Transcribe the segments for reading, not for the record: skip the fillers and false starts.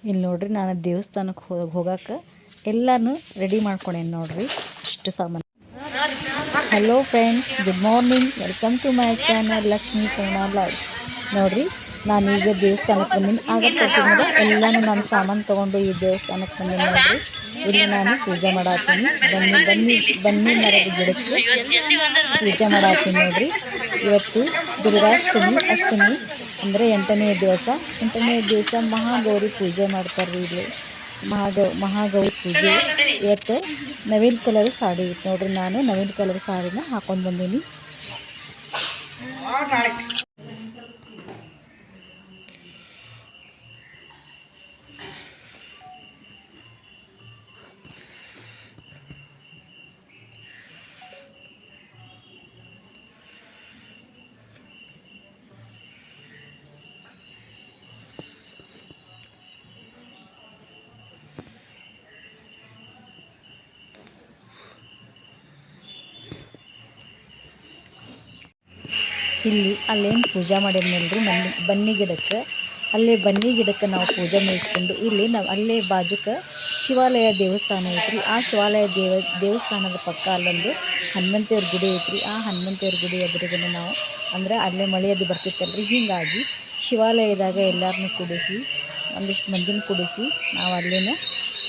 ಇಲ್ಲಿ ನೋಡ್ರಿ ನಾನು ದೇವಸ್ಥಾನಕ್ಕೆ ಹೋಗಕ್ಕೆ ಎಲ್ಲನೂ ರೆಡಿ ಮಾಡ್ಕೊಂಡೇನಿ ನೋಡ್ರಿ ಅಷ್ಟು ಸಾಮಾನು. Hello friends, good morning, welcome to my channel Lakshmi Kannada life. ನೋಡ್ರಿ ನಾನೀಗ ದೇವಸ್ಥಾನಕ್ಕೆ ಬಂದೀನಿ. ಆಗ ತೋರಿಸಿದ ಎಲ್ಲನೂ ನಾನು ಸಾಮಾನು ತೊಗೊಂಡು ಈ ದೇವಸ್ಥಾನಕ್ಕೆ ಬಂದೀನಿ. ನೋಡ್ರಿ ಇಲ್ಲಿ ನಾನು ಪೂಜೆ ಮಾಡತ್ತೀನಿ. ಬನ್ನಿ ಮರದ ಗಿಡಕ್ಕೆ ಪೂಜೆ ಮಾಡತ್ತೀನಿ. ನೋಡ್ರಿ ಇವತ್ತು ದುರ್ಗಾಷ್ಟಮಿ, ಅಷ್ಟಮಿ ಅಂದರೆ 8ನೇ ದಿವಸ. 8ನೇ ದಿವಸ ಮಹಾಗೌರಿ ಪೂಜೆ ಮಾಡ್ತಾರೆ ಇಲ್ಲಿ. ಮಹಾಗೌರಿ ಪೂಜೆ. ಇವತ್ತು ನವೀನ್ ಕಲರ್ ಸಾಡಿ ಇತ್ತು ನೋಡ್ರಿ. ನಾನು ನವೀನ್ ಕಲರ್ ಸಾಡಿನ ಹಾಕೊಂಡು ಬಂದೀನಿ. ಇಲ್ಲಿ ಅಲ್ಲೇನು ಪೂಜೆ ಮಾಡಿದ್ನಲ್ರಿ ಬನ್ನಿ ಗಿಡಕ್ಕೆ, ಬನ್ನಿ ಗಿಡಕ್ಕೆ ನಾವು ಪೂಜೆ ಮುಗಿಸ್ಕೊಂಡು ಇಲ್ಲಿ ನಾವು ಅಲ್ಲೇ ಬಾಜುಕ್ಕೆ ಶಿವಾಲಯ ದೇವಸ್ಥಾನ ಐತ್ರಿ. ಆ ಶಿವಾಲಯ ದೇವಸ್ಥಾನದ ಪಕ್ಕ ಅಲ್ಲೊಂದು ಹನುಮಂತೇವ್ರ ಗುಡಿ ಐತ್ರಿ. ಆ ಹನುಮಂತೇವ್ರ ಗುಡಿ ಎದುರುಗಡೆ ನಾವು ಅಂದರೆ ಅಲ್ಲೇ ಮಳೆ ಅದು ಬರ್ತಿತ್ತಲ್ರಿ. ಹೀಗಾಗಿ ಶಿವಾಲಯದಾಗ ಎಲ್ಲರನ್ನೂ ಕೂಡಿಸಿ ಒಂದಿಷ್ಟು ಮಂದಿನ ಕೂಡಿಸಿ ನಾವು ಅಲ್ಲೇನೆ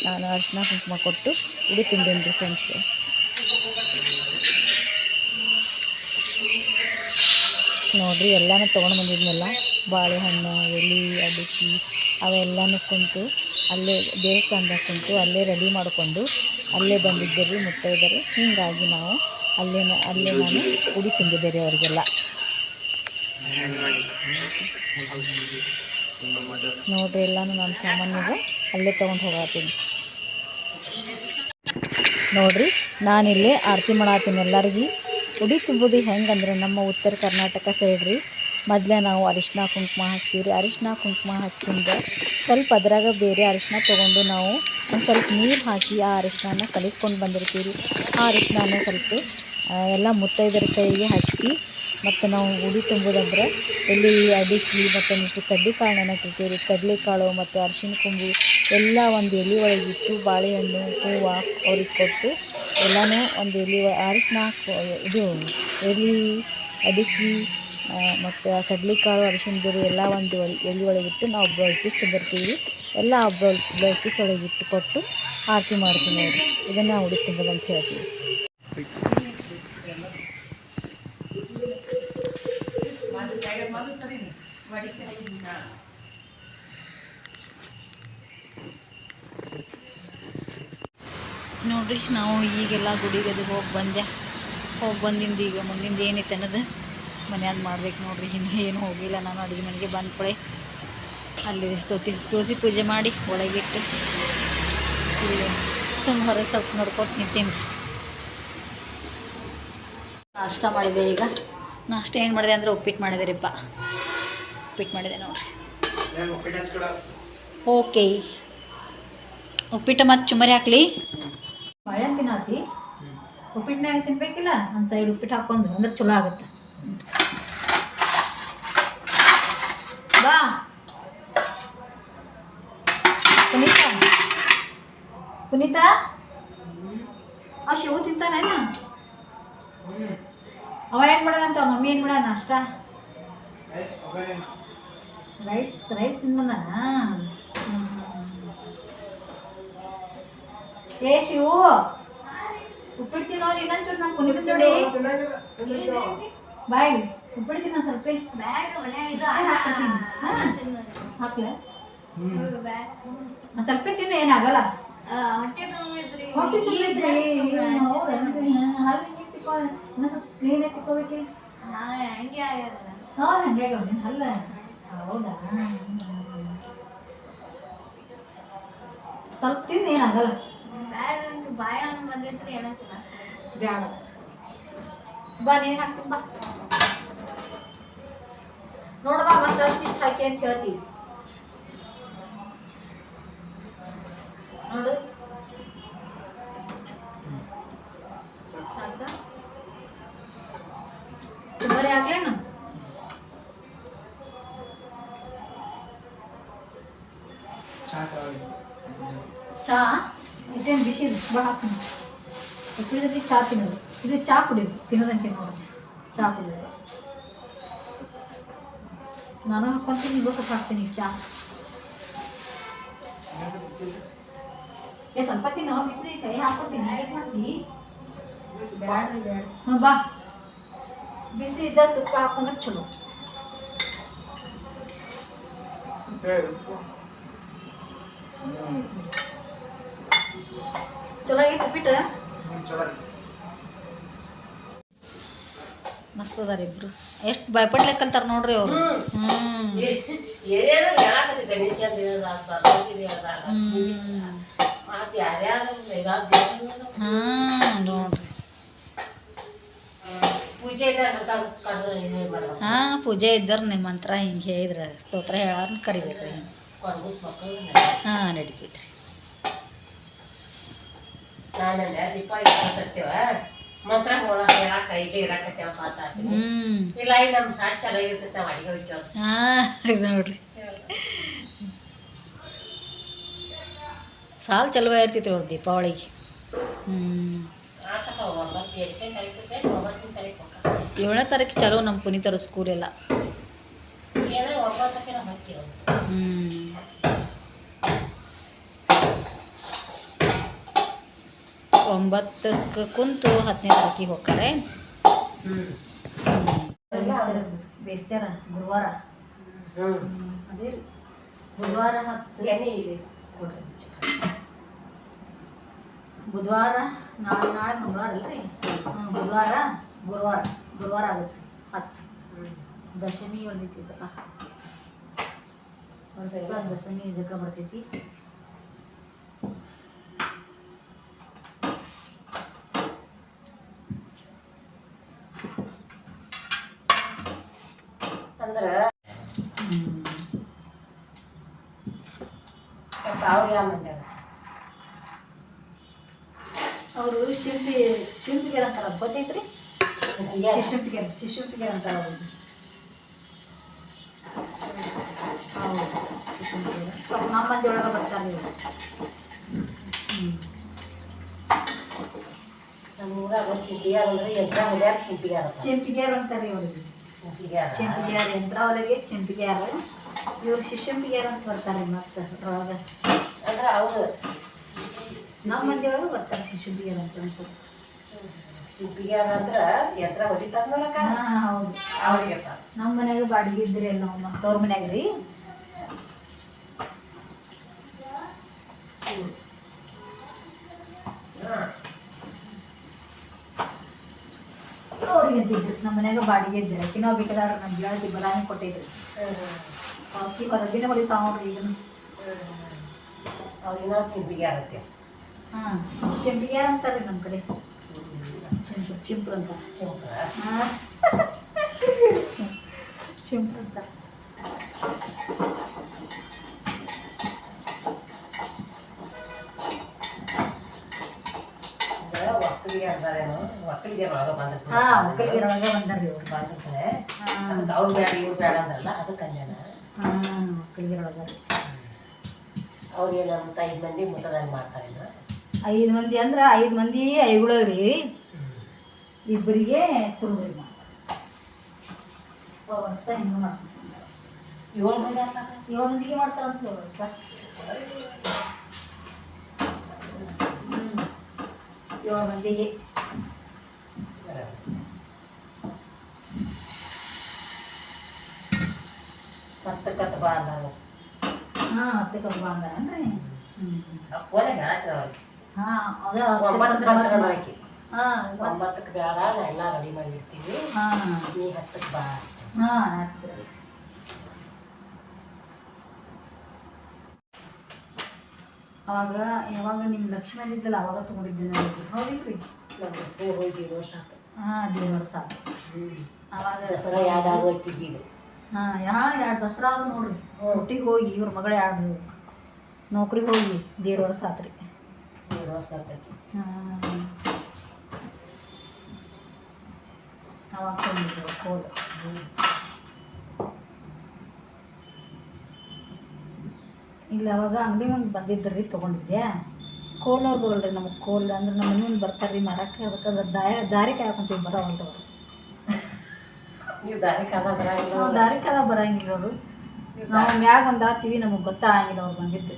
ನಾನು ಅರ್ಶಿನ ಕುಂಕುಮ ಕೊಟ್ಟು ಉಡಿ ತುಂಬೇನಿ ರೀ ಫ್ರೆಂಡ್ಸ್. ನೋಡಿರಿ ಎಲ್ಲನೂ ತೊಗೊಂಡು ಬಂದಿದ್ನೆಲ್ಲ, ಬಾಳೆಹಣ್ಣು, ಎಲೆ, ಅಡಿಕೆ ಅವೆಲ್ಲನೂ ಕುಂತು ಅಲ್ಲೇ ದೇವಸ್ಥಾನದಾಗ ಕುಂತು ಅಲ್ಲೇ ರೆಡಿ ಮಾಡಿಕೊಂಡು ಅಲ್ಲೇ ಬಂದಿದ್ದೆ ಮುತ್ತೈದರು. ಹೀಗಾಗಿ ನಾವು ಅಲ್ಲೇ ನಾನು ಉಡಿ ತುಂಬಿದ್ದೆ ರೀ ಅವರಿಗೆಲ್ಲ. ನೋಡಿರಿ ಎಲ್ಲನೂ ನಾನು ಸಾಮಾನ್ಯಗೆ ಅಲ್ಲೇ ತೊಗೊಂಡು ಹೋಗತ್ತೀನಿ. ನೋಡಿರಿ ನಾನಿಲ್ಲೇ ಆರತಿ ಮಾಡತ್ತೀನಿ ಎಲ್ಲರಿಗೂ. ಉಡಿ ತುಂಬೋದು ಹೆಂಗಂದ್ರೆ ನಮ್ಮ ಉತ್ತರ ಕರ್ನಾಟಕ ಸೈಡ್ ರೀ, ಮೊದಲೇ ನಾವು ಅರಿಶಿನ ಕುಂಕುಮ ಹಚ್ತೀವಿ ರೀ. ಅರಿಶಿನ ಕುಂಕುಮ ಹಚ್ಚಿಂದ ಸ್ವಲ್ಪ ಅದ್ರಾಗ ಬೇರೆ ಅರಿಶಿನ ತೊಗೊಂಡು ನಾವು ಒಂದು ಸ್ವಲ್ಪ ನೀರು ಹಾಕಿ ಆ ಅರಿಶಿನ ಕಲಿಸ್ಕೊಂಡು ಬಂದಿರ್ತೀವಿ ರೀ. ಆ ಅರಿಶಿನ ಸ್ವಲ್ಪ ಎಲ್ಲ ಮುತ್ತೈದರ ಕೈಗೆ ಹಚ್ಚಿ ಮತ್ತು ನಾವು ಉಡಿ ತುಂಬೋದಂದ್ರೆ ಎಲೆ, ಅಡಿಕೆ ಮತ್ತು ಒಂದಿಷ್ಟು ಕಡ್ಲೆಕಾಳು ನೆನಕಿರ್ತೀವಿ ರೀ. ಕಡಲೆಕಾಳು ಮತ್ತು ಅರಿಶಿನ ಕೊಂಬು ಎಲ್ಲ ಒಂದು ಎಲೆ ಒಳಗಿಟ್ಟು ಬಾಳೆಹಣ್ಣು, ಹೂವು ಅವ್ರಿಗೆ ಕೊಟ್ಟು ಎಲ್ಲನೂ ಒಂದು ಎಲೆ ಅರಿಶಿನ ಇದು ಎಲೆ, ಅಡಿಕೆ ಮತ್ತು ಕಡಲೆಕಾಳು, ಅರಿಶಿನ ಬೇರೆ ಎಲ್ಲ ಒಂದು ಎಲೆ ಒಳಗಿಟ್ಟು ನಾವು ಬ್ಲೌಸ್ ಪೀಸ್ ತುಂಬಿರ್ತೀವಿ. ಎಲ್ಲ ಬ್ಲೌಸ್ ಪೀಸ್ ಒಳಗಿಟ್ಟು ಕೊಟ್ಟು ಆರತಿ ಮಾಡ್ತೀವಿ ನೋಡಿರಿ. ಇದನ್ನು ಉಡಿ ತುಂಬೋದಂತ ಹೇಳ್ತೀವಿ. ನೋಡಿರಿ ನಾವು ಈಗೆಲ್ಲ ಗುಡಿಗೆ ಅದು ಹೋಗಿ ಬಂದಿಂದ ಈಗ ಮುಂದಿಂದ ಏನೈತೆ ಅನ್ನೋದು ಮನ್ಯಾಗ ಮಾಡ್ಬೇಕು ನೋಡಿರಿ. ಇನ್ನೂ ಏನು ಹೋಗಿಲ್ಲ ನಾನು ಅಡುಗೆ ಮನೆಗೆ. ಬಂದ ಕಡೆ ಅಲ್ಲಿ ತುಳಸಿ ಪೂಜೆ ಮಾಡಿ ಒಳಗಿಟ್ಟು ಇಲ್ಲಿ ಹೊರಗೆ ಸ್ವಲ್ಪ ನೋಡ್ಕೊಟ್ಟು ನಿಂತೀನಿ. ನಾಷ್ಟ ಮಾಡಿದೆ. ಈಗ ನಾಷ್ಟ ಏನು ಮಾಡಿದೆ ಅಂದರೆ ಉಪ್ಪಿಟ್ಟು ಮಾಡಿದೆ ರೀಪ್ಪ. ಉಪ್ಪಿಟ್ಟು ಮಾಡಿದೆ ನೋಡಿರಿ. ಓಕೆ, ಉಪ್ಪಿಟ್ಟು ಮತ್ತು ಚುಮ್ಮರಿ ಹಾಕ್ಲಿ. ಬಾಳೆ ತಿನ್ನಾತಿ ಉಪ್ಪಿಟ್ಟನಾಗ ತಿನ್ಬೇಕಿಲ್ಲ. ಒಂದು ಸೈಡ್ ಉಪ್ಪಿಟ್ಟು ಹಾಕೊಂಡು ಅಂದ್ರೆ ಚಲೋ ಆಗುತ್ತೆ. ಬಾ ಪುನೀತ ಆ ಶಿವು ತಿಂತಾನೇನ? ಅವ ಏನು ಮಾಡೋಣಂತ ಮಮ್ಮಿ ಏನು ಮಾಡೋಣ ನಾಷ್ಟ? ರೈಸ್ ತಿಂದ್ಬಂದಾನ. ಏ ಶಿವು ಉಪ್ಪಿಟ್ಟು ತಿನ್ನೋರು ಇನ್ನೊಂಚೂರು ನಮ್ಮ ಪುನೀತ ಜೋಡಿ ಬಾಯ್ ಉಪ್ಪಿಟ್ಟು ತಿನ್ನೋ ಸ್ವಲ್ಪ ಹಾಕ್ಲ ಸ್ವಲ್ಪ ತಿನ್ನು, ಏನಾಗಲ್ಲ. ಸ್ಕ್ರೀನ್ ಎತ್ತಿಕೋಬೇಕೆ? ಹೌದು ಹಂಗೆ ಅಲ್ಲ. ಹೌದಾ, ಸ್ವಲ್ಪ ತಿನ್ನು, ಏನಾಗಲ್ಲ. ಬ್ಯಾಡ ಬಾ, ನೀನು ಹಾಕ್ತೀನಿ ಬಾ. ನೋಡಬಾ ಮತ್ತೆ ಅಷ್ಟಿಷ್ಟು ಹಾಕಿ ಅಂತ ಹೇಳ್ತೀವಿ ನೋಡು. ಸಾಕ ಬರೀ ಆಗ್ಲೇನು? ಚಾ ಇದೇನು ಬಿಸಿ ಬಾ ಹಾಕ್ತೀನಿ ಉಪ್ಪಿನ ಜೊತೆ ಚಾ ತಿನ್ನೋದು ಇದು ಚಾ ಕುಡಿಯೋದು ತಿನ್ನೋದಂತೆ ನೋಡಿ ಚಾ ಕುಡಿಯೋದು ನಾನು ಹಾಕ್ಕೊಂತೀನಿ ನಿಮಗೂ ಸ್ವಲ್ಪ ಹಾಕ್ತೀನಿ ಚಾ ಸ್ವಲ್ಪ ತಿನ್ನೋ ಬಿಸಿ ಕೈ ಹಾಕ್ಕೊತೀನಿ ಹೇಗೆ ಮಾಡ್ತೀನಿ ಬ್ಯಾಡ್ರಿ ಬ್ಯಾಡ ಹ್ಞೂ ಬಾ ಬಿಸಿ ಇದ್ದ ತುಪ್ಪ ಹಾಕೊಂಡ್ರೆ ಚಲೋ ಚಲೋ ಆಗೈತೆ ಉಪ್ಪಿಟ್ಟು ಮಸ್ತ್ ಅದಾರ ಇಬ್ರು ಎಷ್ಟು ಭಯಪಡ್ಲಿಕ್ಕಂತಾರ ನೋಡ್ರಿ ಅವರು ನೋಡ್ರಿ ಹಾಂ ಪೂಜೆ ಇದ್ದಾರ ನಿಮ್ಮ ಮಂತ್ರ ಹಿಂಗೆ ಹೇಳಿದ್ರೆ ಸ್ತೋತ್ರ ಹೇಳಾರನ್ನ ಕರಿಬೇಕ್ರಿ ಹಾಂ ನಡೀತೈತ್ರಿ ಮಂತ್ರ ಹೇಳಾಕ ಇಲ್ಲಿ ಇರಾಕತ್ತೇವ ಮಾತಾಡ್ತೀವಿ ಇಲ್ಲ ಈ ನಮ್ಮ ಸಾಟ್ ಚೆನ್ನಾಗಿರ್ತೈತೆ ನಾವು ಅಡಿಗೆ ಹೋಗ್ತೇವ ಹಾಂ ನೋಡ್ರಿ ಸಾಲು ಚಲೋ ಇರ್ತೈತಿ ನೋಡ್ರಿ ದೀಪಾವಳಿಗೆ 7ನೇ ತಾರೀಕು ಚಲೋ ನಮ್ಮ ಪುನೀತರ ಸ್ಕೂಲ್ ಎಲ್ಲ 9ಕ್ಕೆ ಕುಂತು 10ನೇ ತಾರೀಕಿಗೆ ಹೋಗ್ತಾರೆ ಬೇಸ್ತಾರ ಗುರುವಾರ ಅದೇ ರೀ ಗುರುವಾರ 10 ಬುಧವಾರ ನಾಳೆ ಮಂಗಳವಾರ ಅಲ್ರಿ ಗುರುವಾರ ಆಗುತ್ತೆ 10 ದಶಮಿ ಬಂದೈತಿ ದಶಮಿ ಇದಕ್ಕೆ ಬರ್ತೈತಿ ಅಂದ್ರೆ ಅವ್ರು ಯಾವ ಮಂದಿ ಅವರು ಶಿಲ್ಪಿಗೆ ಅಂತಾರ ಗೊತ್ತೈತ್ರಿ ಶಿಶುಂತಿಗೆ ಅಂತಾರ ಅವ್ರಿಗೆ ಹೌದು ಶಿಶುಂತಿಗೆ ನಮ್ಮ ಮಂದಿ ಒಳಗೆ ಬರ್ತಾರೆ ಇವರು ನಮ್ಮ ಊರಾಗ ಶಿಲ್ಪಿಗಾರ ಅಂದ್ರೆ ಯಂತ್ರ ಹೊಲ್ಯಾರ ಚೆಂಪಿಗ್ಯಾರ ಅಂತಾರೆ ಇವ್ರಿಗೆ ಚೆಂಪಿಗ್ಯಾರ ಯಂತ್ರ ಹೊಲಿಗೆ ಚೆಂಪಿಗ್ಯಾರ ಇವ್ರು ಶಿಶುಂತಿಗ್ಯಾರ ಅಂತ ಬರ್ತಾರೆ ಮತ್ತೆ ಅದ್ರೊಳಗೆ ಅಂದ್ರೆ ಅವರು ನಮ್ಮ ಮಂದಿ ಒಳಗೆ ಬರ್ತಾರೆ ಶಿಶುಂತಿಗ್ಯಾರ ಅಂತ ಶಿಲ್ಪಿಗಾರ ಅಂದ್ರೆ ಯಂತ್ರ ಹೊಲಿತಾರ ನೋಡಕ ಹೌದು ಅವ್ರಿಗೆ ನಮ್ಮ ಮನ್ಯಾಗ ಬಾಡಿಗೆ ಇದ್ರಿ ಎಲ್ಲ ನಮ್ಮ ತವ್ರ ಮನ್ಯಾಗ ರೀ ಅವ್ರಿಗೆ ಅಂತಿದ್ರು ನಮ್ಮ ಮನ್ಯಾಗ ಬಾಡಿಗೆ ಇದ್ದಿರ ಕಿನ್ನೋ ಬೇಕಾದ್ರೆ ನಮ್ಮ ಗೆಳತಿ ಬಲಾನಿ ಕೊಟ್ಟಿದ್ರಿ ಅವಕ್ಕೆ ಹೊರಗಿನ ಹೊಲಿತಾವ ನೋಡ್ರಿ ಇದನ್ನು ಅವ್ರಿಗೆ ಶಿಲ್ಪಿಗಾರ ಅಂತೆ ಹಾಂ ಚೆಂಪಿಗ್ಯಾರ ಅಂತಾರೆ ನಮ್ಮ ಕಡೆ ಚಿಂಪ್ರು ಅಂತ ಹಾಂ ಚಿಂಪ್ರು ಅಂತ ಒಕ್ಕಲಿಗೆ ಒಳಗೆ ಬಂದಿರ್ತಾರೆ ಹಾಂ ಒಕ್ಕಲಿಗೆ ಒಳಗೆ ಬಂದಾರ್ರಿ ಅವ್ರು ಬಂದಿರ್ತಾರೆ ಅದಕ್ಕೆ ಅವ್ರು ಬೇಡ ಇವ್ರು ಬೇಡ ಅಂದ್ರಲ್ಲ ಅದಕ್ಕೆ ಕಲ್ಯಾಣ ಹಾಂ ಒಕ್ಕಲಿಗೆ ಒಳಗೆ ಅವ್ರಿಗೆ ನಮ್ಮ 5 ಮಂದಿ ಮುಟ್ಟದಾಗಿ ಮಾಡ್ತಾರೆ 5 ಮಂದಿ ಅಂದ್ರೆ 5 ಮಂದಿ ಐಗುಳಗ್ರಿ ಇಬ್ಬರಿಗೆ ಕುರುಬರಿ ಮಾಡ್ತಾರೆ ವರ್ಷ ಹಿಂಗೆ ಮಾಡ್ತಾರೆ 7 ಮಂದಿ ಆಗ್ತಾರೆ 7 ಮಂದಿಗೆ ಮಾಡ್ತಾರಂತ ವರ್ಷ 7 ಮಂದಿಗೆ ಕತ್ತು ಬಾ ಅಂದಾಗ ಹಾಂ ಹತ್ತೆ ಕಬ್ಬ ಅಂದಾರನ್ರಿ ಫೋನಾಗ ಹೇಳಕ್ಕೆ ಅವ್ರಿಗೆ ಹಾಂ ಅದೇ 9ಕ್ಕೆ ಹಾಂ 9ಕ್ಕೆ ಬೇಡ ನಾ ಎಲ್ಲ ರೆಡಿ ಮಾಡಿರ್ತೀವಿ ಹಾಂ ನೀ 10ಕ್ಕೆ ಬಾ ಹಾಂ ಹಾಕ್ತೀರಿ ಅವಾಗ ಯಾವಾಗ ನಿಮ್ಮ ಲಕ್ಷ್ಮಣ ಇದ್ದಲ್ಲ ಅವಾಗ ತೊಗೊಂಡಿದ್ದೆ ಹೌದಿಲ್ರಿ ನಮ್ಮ ಹೋಗಿ ವರ್ಷ ಆಯ್ತು ಹಾಂ 1.5 ವರ್ಷ ಆಯ್ತು ಅವಾಗ ದಸರಾ 2 ಆಗೋಯ್ತಿದ್ದು ಹಾಂ 2 ದಸರಾ ಅದು ನೋಡ್ರಿ ಸುಟ್ಟಿಗೆ ಹೋಗಿ ಇವ್ರ ಮಗಳು 2 ನೌಕರಿಗೆ ಹೋಗಿ 1.5 ವರ್ಷ ಆತ್ರಿ 1.5 ವರ್ಷ ಆತೈತಿ ಹಾಂ ಅವಾಗ ತಂದಿದ್ರು ಕೋಡ್ ಇಲ್ಲ ಅವಾಗ ಅಂಗಡಿ ಮುಂದೆ ಬಂದಿದ್ರಿ ತೊಗೊಂಡಿದ್ದೆ. ಕೋಲವ್ರು ಬರಲ್ರಿ ನಮಗೆ. ಕೋಲ್ ಅಂದ್ರೆ ನಮ್ಮ ಮನೆ ಮುಂದೆ ಬರ್ತಾರೆ ರೀ ಮಾರಕ್ಕೆ. ಅದಕ್ಕೆ ಅದು ದಾರಿ ಕಾಯ್ಕೊಂತೀವಿ ಬರೋವಲ್ರಿ ಅವರು. ನೀವು ದಾರಿ ಕಾಲ ಬರಂಗಿಲ್ಲ. ನಾವು ದಾರಿ ಕಾಲ ಬರಂಗಿಲ್ಲ ಅವರು. ನಾವು ಮ್ಯಾಗ ಒಂದು ಆತೀವಿ, ನಮಗೆ ಗೊತ್ತಾಗಿಲ್ಲ ಅವ್ರು ಬಂದಿದ್ದು.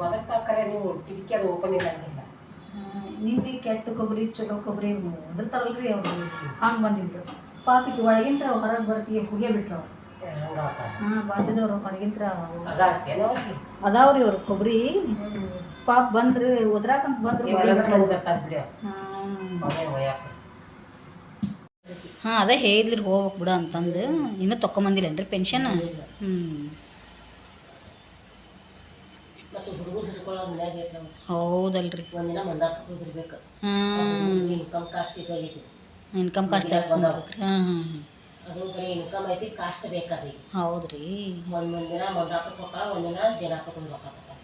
ಒದಕ್ತಾರೆ ನೀವು ಕಿಟಕಿ ಅದು ಓಪನ್ ಇರಂಗಿಲ್ಲ. ನಿಂಬೆ ಕೆಟ್ಟ ಕೊಬ್ಬರಿ ಚಲೋ ಕೊಬ್ಬರಿ ಉದಿರ್ತಾರಲ್ರಿ ಅವರು, ಹಂಗೆ ಬಂದಿದ್ರು. ಪಾಪಿಗೆ ಒಳಗಿಂತ್ರ ಹೊರಗೆ ಬರ್ತೀವಿ ಹುಗೆ ಬಿಟ್ರು ಅವ್ರು. ಹಾಂ ಬಾಜುದವ್ರು ಹೊರಗಿಂತ್ರ ಅದಾವ್ರಿ ಅವ್ರು ಕೊಬ್ಬರಿ. ಪಾಪ ಬಂದ್ರೆ ಒದ್ರಾಕಂತ ಬಂದ್ರು. ಹಾಂ ಅದೇ ಹೇಳಿದ್ರಿ ಹೋಗ್ಬೇಕು ಬಿಡ ಅಂತಂದು. ಇನ್ನೂ ತೊಗೊಂಬಂದಿಲ್ಲೇನ್ರಿ ಪೆನ್ಷನ್? ಹೌದಲ್ರಿ. ಇನ್ಕಮ್ ಕಾಸ್ಟ್ ಜಾಸ್ತಿ ಮಾಡ್ಬೇಕ್ರಿ. ಅದು ಬರೀ ಇನ್ಕಮ್ ಐತಿ, ಕಾಸ್ಟ್ ಬೇಕಾದ್ರಿ. ಹೌದ್ರಿ. ಒಂದಿನ ಮಂದಾಪಕ್ಕೆ ಹೋಗ್ತಾಳ, ಒಂದಿನ ಜನಾಪಕ್ಕೆ ರೊಕ್ಕ ತಗೋತಾಳ.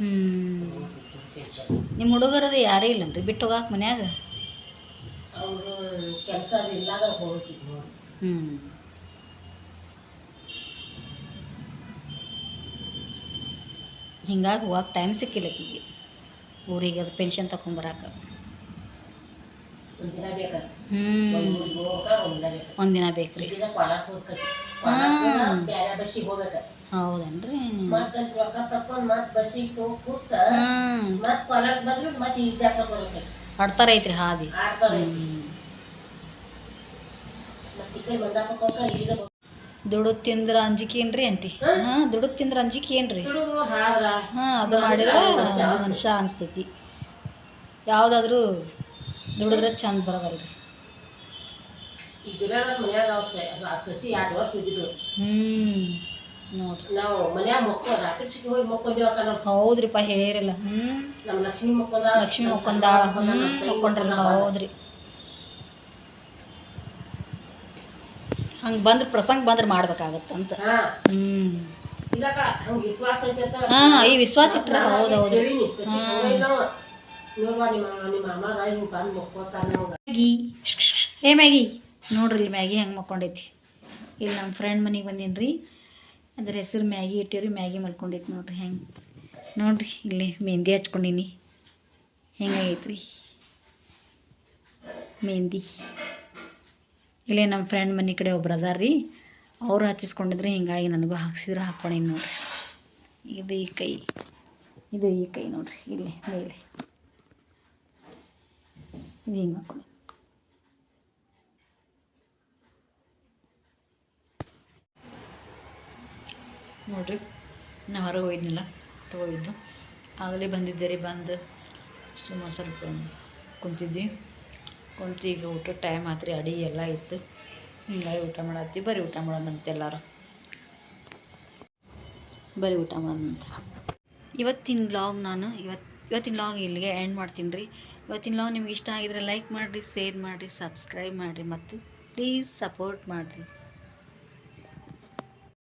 ನಿಮ್ಮ ಹುಡುಗರದು ಯಾರೇ ಇಲ್ಲನ್ರಿ ಬಿಟ್ಟು ಹೋಗಾಕ ಮನ್ಯಾಗ? ಅವರು ಕೆಲಸ ಇಲ್ಲಾಗ ಹೋಗ್ತಿದ್ರು ನೋಡಿ. ಹಿಂಗಾಗಿ ಹೋಗಕ್ಕೆ ಟೈಮ್ ಸಿಕ್ಕಿಲ್ಲ ಆಕಿಗೆ ಊರಿಗೆ. ಅದು ಪೆನ್ಷನ್ ತಗೊಂಬರಾಕ ಒಂದಿನ ಬೇಕಾದ್ರೆ ಒಂದಿನ ಬೇಕ್ರಿ. ಬಸ್ಸಿಗೆ ಹೋಗ್ಬೇಕು. ಹೌದೇನ್ರಿ? ಮತ್ತೆ ರೊಕ್ಕ ತಕೊಂಡ್ ಮತ್ತೆ ಬಸ್ಸಿಗೆ ಕೂತ ಮತ್ತೆ ಕೊಲಕ್ ಬಂದ್ರೆ ಮತ್ತೆ ಈಜಾಕ ಬರುತ್ತೆ. ಆಡ್ತಾರ ಐತ್ರಿ ಹಾದಿ. ದುಡ್ಡು ತಿಂದ್ರ ಅಂಜಿಕೆ ಏನ್ರಿ ಆಂಟಿ? ಹಾಂ ದುಡ್ಡು ತಿಂದ್ರ ಅಂಜಿಕೆ ಏನ್ರಿ? ಹಾಂ ಅದು ಮಾಡಿದ್ರೆ ಮನುಷ್ಯ ಅನಿಸ್ತೈತಿ. ಯಾವುದಾದ್ರೂ ದುಡಿದ್ರೆ ಚಂದ ಬರೋದಲ್ರಿ. ಈಗ ಮನ್ಯಾಗ ಸಸಿ 2 ವರ್ಷ ಇದ್ದಿದ್ರು. ನೋಡ್ರಿ ನಾವು ಮನ್ಯಾಗ ರಾತ್ರಿ ಹೋಗಿ ಮಕ್ಕೊಂದೇವಕ್ಕ ನಾವು. ಹೌದ್ರಿಪ್ಪ ಹೇಳಿರಲ್ಲ. ನಮ್ಮ ಲಕ್ಷ್ಮಿ ಮಕ್ಕೊಂದ. ಲಕ್ಷ್ಮಿ ಮಕ್ಕೊಂದಾಳ ಮಕ್ಕೊಂಡ್ರಲ್ಲ. ಹೌದ್ರಿ. ಹಂಗೆ ಬಂದ್ರೆ ಪ್ರಸಂಗ ಬಂದ್ರೆ ಮಾಡ್ಬೇಕಾಗತ್ತಂತ. ವಿಶ್ವಾಸ ಐತೆ. ಹಾಂ ಈ ವಿಶ್ವಾಸ ಇಟ್ರ. ಹೌದೌದು. ಮ್ಯಾಗಿ ಏ ಮ್ಯಾಗಿ ನೋಡ್ರಿ ಇಲ್ಲಿ ಮ್ಯಾಗಿ ಹೆಂಗೆ ಮಕ್ಕೊಂಡೈತಿ. ಇಲ್ಲಿ ನಮ್ಮ ಫ್ರೆಂಡ್ ಮನೆಗೆ ಬಂದೀನಿ ರೀ. ಅದ್ರ ಹೆಸರು ಮ್ಯಾಗಿ ಇಟ್ಟಿವ್ರಿ. ಮ್ಯಾಗಿ ಮಲ್ಕೊಂಡೈತಿ ನೋಡ್ರಿ ಹೆಂಗೆ. ನೋಡ್ರಿ ಇಲ್ಲಿ ಮೆಹಂದಿ ಹಚ್ಕೊಂಡೀನಿ. ಹೆಂಗಾಗೈತೆ ರೀ ಮೆಹಂದಿ. ಇಲ್ಲೇ ನಮ್ಮ ಫ್ರೆಂಡ್ ಮನೆ ಕಡೆ ಒಬ್ರು ಅದಾರ ರೀ, ಅವರು ಹಚ್ಚಿಸ್ಕೊಂಡಿದ್ರೆ ಹಿಂಗಾಗಿ ನನಗೂ ಹಾಕ್ಸಿದ್ರೆ ಹಾಕ್ಕೊಂಡೀನಿ ನೋಡ್ರಿ. ಇದು ಈ ಕೈ, ಇದು ಈ ಕೈ ನೋಡ್ರಿ ಇಲ್ಲಿ ಮೇಲೆ ಇದು ಹಿಂಗೆ ಹಾಕ್ಕೊಂಡು ನೋಡ್ರಿ. ನಾವು ಹೊರಗೆ ಹೋಗಿದ್ನಿಲ್ಲ, ತಗೋಗಿದ್ದು ಆಗಲೇ ಬಂದಿದ್ದೆ ರೀ. ಬಂದು ಸುಮ್ಮ ಸ್ವಲ್ಪ ಕುಂತಿದ್ವಿ. ಈಗ ಊಟ ಟೈಮ್ ಆತ್ರಿ. ಅಡಿಗೆ ಎಲ್ಲ ಇತ್ತು. ಹಿಂಗಾಗಿ ಊಟ ಮಾಡತ್ತೀವಿ. ಬರೀ ಊಟ ಮಾಡೋಣಂತ ಎಲ್ಲರೂ. ಬರೀ ಊಟ ಮಾಡೋಣಂತ. ಇವತ್ತಿನ ವ್ಲಾಗ್ ನಾನು ಇವತ್ತಿನ ವ್ಲಾಗ್ ಇಲ್ಲಿಗೆ ಎಂಡ್ ಮಾಡ್ತೀನಿ ರೀ. ಇವತ್ತಿನ ವ್ಲಾಗ್ ನಿಮ್ಗೆ ಇಷ್ಟ ಆಗಿದ್ರೆ ಲೈಕ್ ಮಾಡಿರಿ, ಶೇರ್ ಮಾಡಿರಿ, ಸಬ್ಸ್ಕ್ರೈಬ್ ಮಾಡಿರಿ ಮತ್ತು ಪ್ಲೀಸ್ ಸಪೋರ್ಟ್ ಮಾಡಿರಿ.